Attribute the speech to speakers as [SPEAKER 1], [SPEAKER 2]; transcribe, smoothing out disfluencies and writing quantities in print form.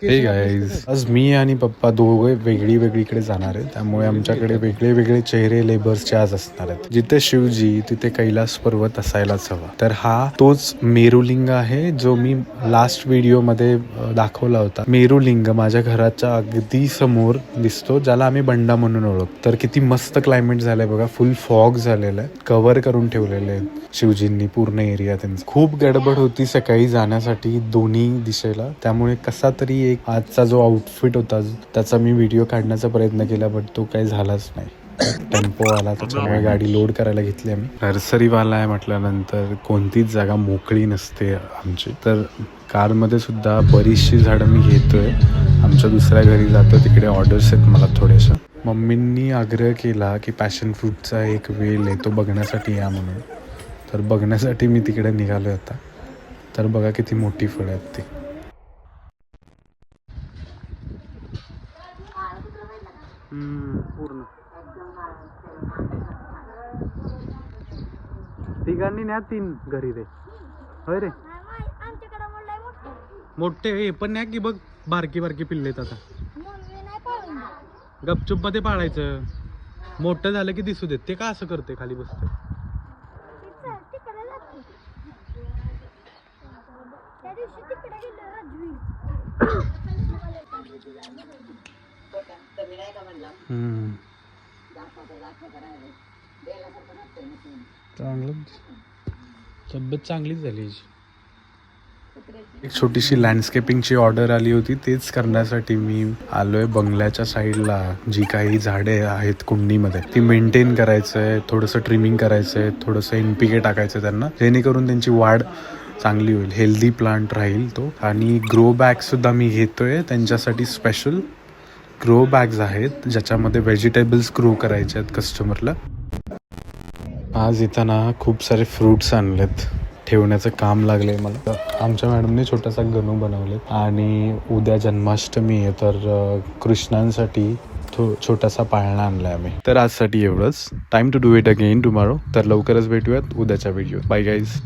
[SPEAKER 1] हे गाईज, आज मी आणि पप्पा दोघे वेगळी वेगळीकडे जाणार आहे, त्यामुळे आमच्याकडे वेगळे वेगळे चेहरे लेबर्सचे आज असणार आहेत. जिथे शिवजी तिथे कैलास पर्वत असायलाच हवा. तर हा तोच मेरुलिंग आहे जो मी लास्ट व्हिडिओ मध्ये दाखवला होता. मेरुलिंग माझ्या घराच्या अगदी समोर दिसतो, ज्याला आम्ही बंडा म्हणून ओळखतो. तर किती मस्त क्लायमेट झालंय बघा, फुल फॉग झालेलं आहे, कव्हर करून ठेवलेले आहे शिवजींनी पूर्ण एरिया त्यांचा. खूप गडबड होती सकाळी जाण्यासाठी दोन्ही दिशेला, त्यामुळे कसा तरी एक आजचा जो आउटफिट होता त्याचा मी व्हिडिओ काढण्याचा प्रयत्न केला, बट तो काही झालाच नाही. टेम्पो आला, त्याच्यामुळे गाडी लोड करायला घेतली आम्ही. नर्सरीवाला आहे म्हटल्यानंतर कोणतीच जागा मोकळी नसते आमची, तर कारमध्ये सुद्धा बरीचशी झाडं मी घेतोय. आमच्या दुसऱ्या घरी जातो, तिकडे ऑर्डर्स आहेत मला थोड्याशा. मम्मींनी आग्रह केला की पॅशन फ्रूटचा एक वेल आहे तो बघण्यासाठी या म्हणून, तर बघण्यासाठी मी तिकडे निघालो आता. तर बघा किती मोठी फळं आहेत ती. पूर्ण तिघांनी न्या 3 घरी रे. होय रे, मोठे हे पण न्या की बघ, बारकी बारकी पिल्लेत. आता गपचूप मध्ये पाळायचं, मोठं झालं की दिसू देत. ते का असं करते, खाली बसते. चांगलं, तब्येत चांगलीच झाली. एक छोटीशी लँडस्केपिंगची ऑर्डर आली होती, तेच करण्यासाठी मी आलोय बंगल्याच्या साईडला. जी काही झाडे आहेत कुंडीमध्ये ती मेंटेन करायचं आहे, थोडंसं ट्रिमिंग करायचं आहे, थोडंसं NPK टाकायचं त्यांना, जेणेकरून त्यांची वाढ चांगली होईल, हेल्दी प्लांट राहील तो. आणि ग्रो बॅग सुद्धा मी घेतोय त्यांच्यासाठी. स्पेशल ग्रो बॅग्स आहेत ज्याच्यामध्ये व्हेजिटेबल्स ग्रो करायचे आहेत कस्टमरला. आज इथं ना खूप सारे फ्रूट्स आणलेत, ठेवण्याचं काम लागलंय मला. आमच्या मॅडमने छोटासा गणू बनवले आणि उद्या जन्माष्टमी आहे, तर कृष्णांसाठी छोटासा पाळणा आणलाय आम्ही. तर आजसाठी एवढंच. Time to do it again tomorrow. तर लवकरच भेटूयात उद्याच्या व्हिडिओ. Bye guys.